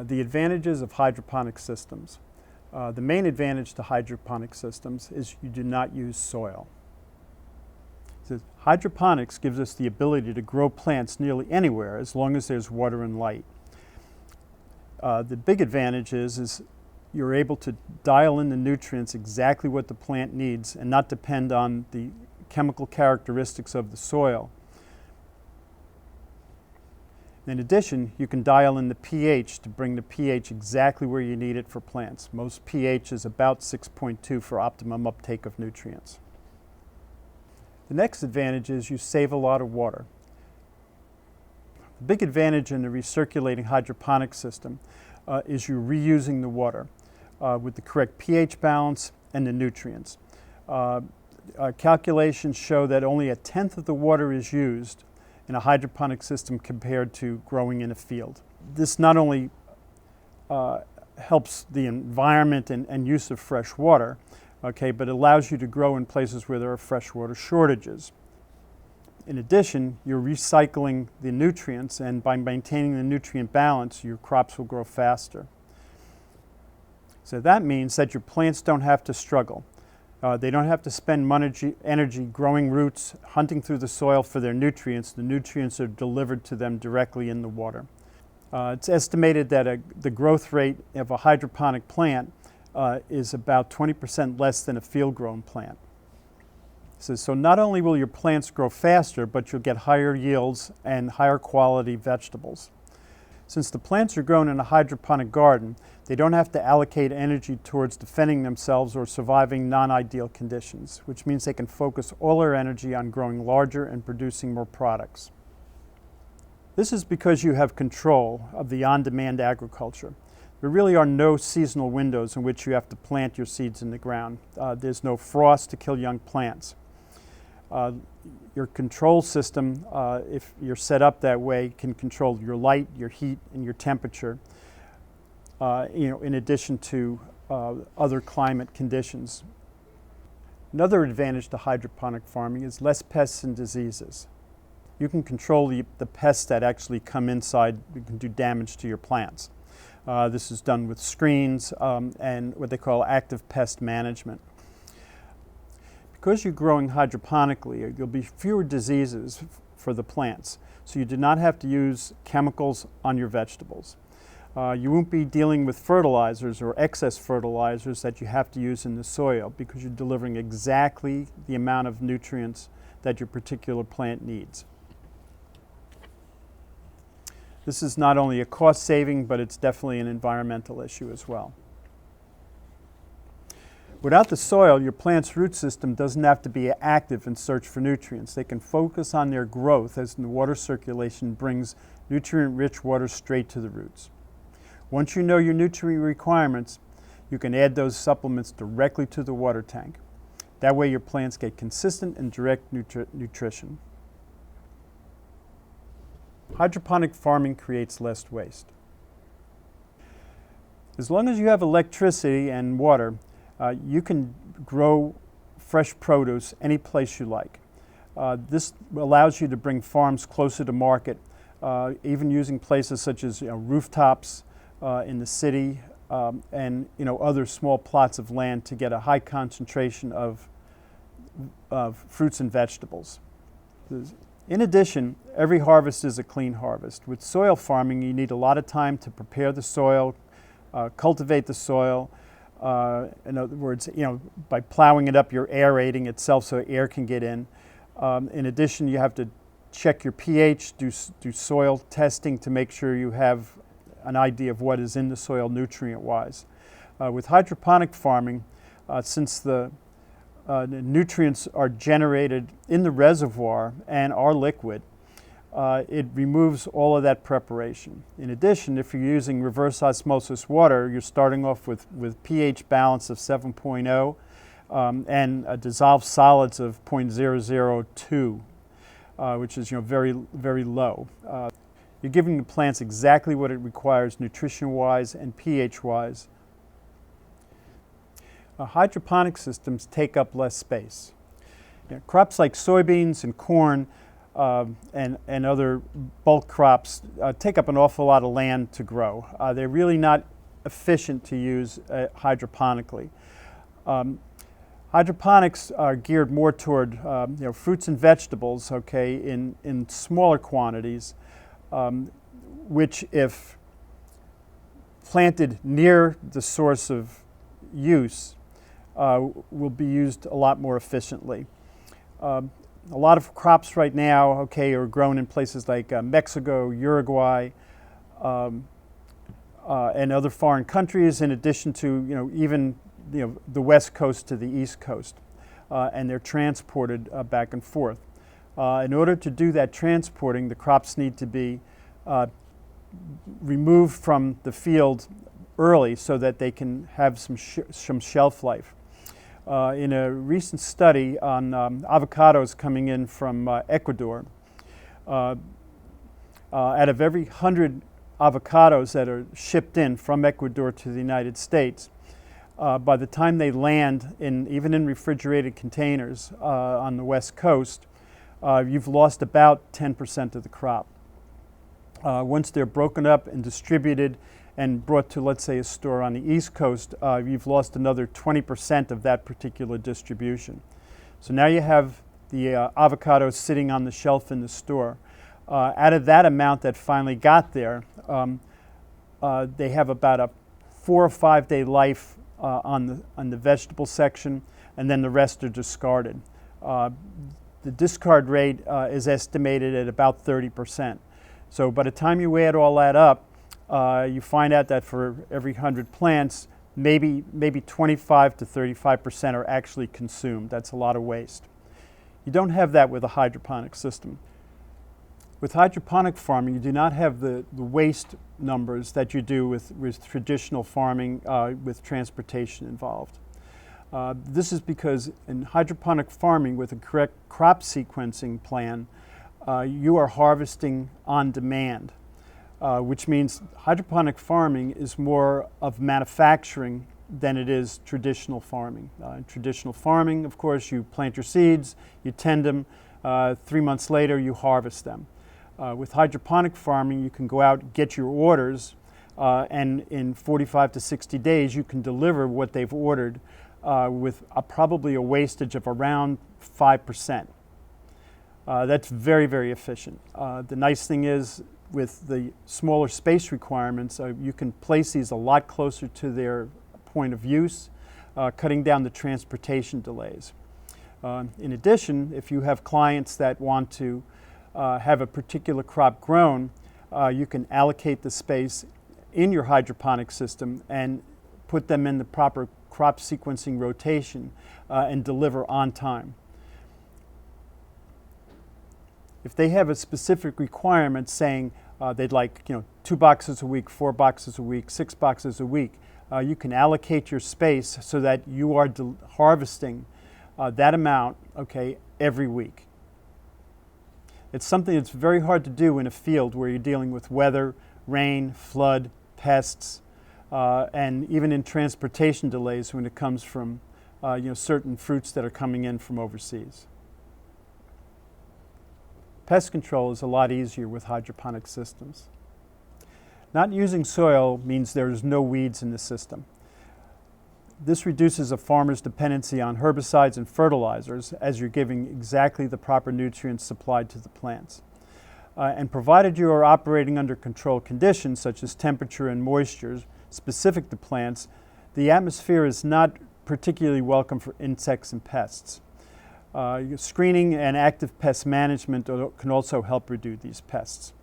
The advantages of hydroponic systems. The main advantage to hydroponic systems is you do not use soil. So hydroponics gives us the ability to grow plants nearly anywhere as long as there's water and light. The big advantage is you're able to dial in the nutrients exactly what the plant needs and not depend on the chemical characteristics of the soil. In addition, you can dial in the pH to bring the pH exactly where you need it for plants. Most pH is about 6.2 for optimum uptake of nutrients. The next advantage is you save a lot of water. The big advantage in the recirculating hydroponic system is you're reusing the water with the correct pH balance and the nutrients. Calculations show that only 1/10 of the water is used in a hydroponic system compared to growing in a field. This not only helps the environment and use of fresh water, but allows you to grow in places where there are freshwater shortages. In addition, you're recycling the nutrients, and by maintaining the nutrient balance, your crops will grow faster. So that means that your plants don't have to struggle. They don't have to spend energy growing roots, hunting through the soil for their nutrients. The nutrients are delivered to them directly in the water. It's estimated that the growth rate of a hydroponic plant is about 20% less than a field-grown plant. So not only will your plants grow faster, but you'll get higher yields and higher quality vegetables. Since the plants are grown in a hydroponic garden, they don't have to allocate energy towards defending themselves or surviving non-ideal conditions, which means they can focus all their energy on growing larger and producing more products. This is because you have control of the on-demand agriculture. There really are no seasonal windows in which you have to plant your seeds in the ground. There's no frost to kill young plants. Your control system, if you're set up that way, can control your light, your heat, and your temperature, in addition to other climate conditions. Another advantage to hydroponic farming is less pests and diseases. You can control the pests that actually come inside and can do damage to your plants. This is done with screens and what they call active pest management. Because you're growing hydroponically, there'll be fewer diseases for the plants, so you do not have to use chemicals on your vegetables. You won't be dealing with fertilizers or excess fertilizers that you have to use in the soil because you're delivering exactly the amount of nutrients that your particular plant needs. This is not only a cost saving, but it's definitely an environmental issue as well. Without the soil, your plant's root system doesn't have to be active in search for nutrients. They can focus on their growth as the water circulation brings nutrient-rich water straight to the roots. Once you know your nutrient requirements, you can add those supplements directly to the water tank. That way your plants get consistent and direct nutrition. Hydroponic farming creates less waste. As long as you have electricity and water, you can grow fresh produce any place you like. This allows you to bring farms closer to market, even using places such as rooftops in the city and other small plots of land to get a high concentration of fruits and vegetables. In addition, every harvest is a clean harvest. With soil farming, you need a lot of time to prepare the soil, cultivate the soil. In other words, by plowing it up, you're aerating itself so air can get in. In addition, you have to check your pH, do soil testing to make sure you have an idea of what is in the soil nutrient-wise. With hydroponic farming, since the nutrients are generated in the reservoir and are liquid, it removes all of that preparation. In addition, if you're using reverse osmosis water, you're starting off with pH balance of 7.0 and dissolved solids of 0.002, which is very, very low. You're giving the plants exactly what it requires nutrition-wise and pH-wise. Hydroponic systems take up less space. Crops like soybeans and corn and other bulk crops take up an awful lot of land to grow. They're really not efficient to use hydroponically. Hydroponics are geared more toward fruits and vegetables, okay, in smaller quantities, which if planted near the source of use will be used a lot more efficiently. A lot of crops right now, okay, are grown in places like Mexico, Uruguay, and other foreign countries, in addition to even the west coast to the east coast, and they're transported back and forth. In order to do that transporting, the crops need to be removed from the field early so that they can have some shelf life. In a recent study on avocados coming in from Ecuador, out of every 100 avocados that are shipped in from Ecuador to the United States, by the time they land, even in refrigerated containers on the West Coast, you've lost about 10% of the crop. Once they're broken up and distributed and brought to, let's say, a store on the East Coast, you've lost another 20% of that particular distribution. So now you have the avocados sitting on the shelf in the store. Out of that amount that finally got there, they have about a 4 or 5 day life on the vegetable section, and then the rest are discarded. The discard rate is estimated at about 30%. So by the time you add all that up, you find out that for every 100 plants, maybe 25 to 35% are actually consumed. That's a lot of waste. You don't have that with a hydroponic system. With hydroponic farming, you do not have the waste numbers that you do with traditional farming with transportation involved. This is because in hydroponic farming with a correct crop sequencing plan, you are harvesting on demand, which means hydroponic farming is more of manufacturing than it is traditional farming. In traditional farming, of course, you plant your seeds, you tend them, 3 months later you harvest them. With hydroponic farming, you can go out, get your orders, and in 45 to 60 days you can deliver what they've ordered with probably a wastage of around 5%. That's very, very efficient. The nice thing is, with the smaller space requirements, you can place these a lot closer to their point of use, cutting down the transportation delays. In addition, if you have clients that want to have a particular crop grown, you can allocate the space in your hydroponic system and put them in the proper crop sequencing rotation and deliver on time. If they have a specific requirement saying they'd like 2 boxes a week, 4 boxes a week, 6 boxes a week, you can allocate your space so that you are harvesting that amount, okay, every week. It's something that's very hard to do in a field where you're dealing with weather, rain, flood, pests, and even in transportation delays when it comes from certain fruits that are coming in from overseas. Pest control is a lot easier with hydroponic systems. Not using soil means there's no weeds in the system. This reduces a farmer's dependency on herbicides and fertilizers as you're giving exactly the proper nutrients supplied to the plants. And provided you are operating under controlled conditions such as temperature and moisture specific to plants, the atmosphere is not particularly welcome for insects and pests. Screening and active pest management can also help reduce these pests.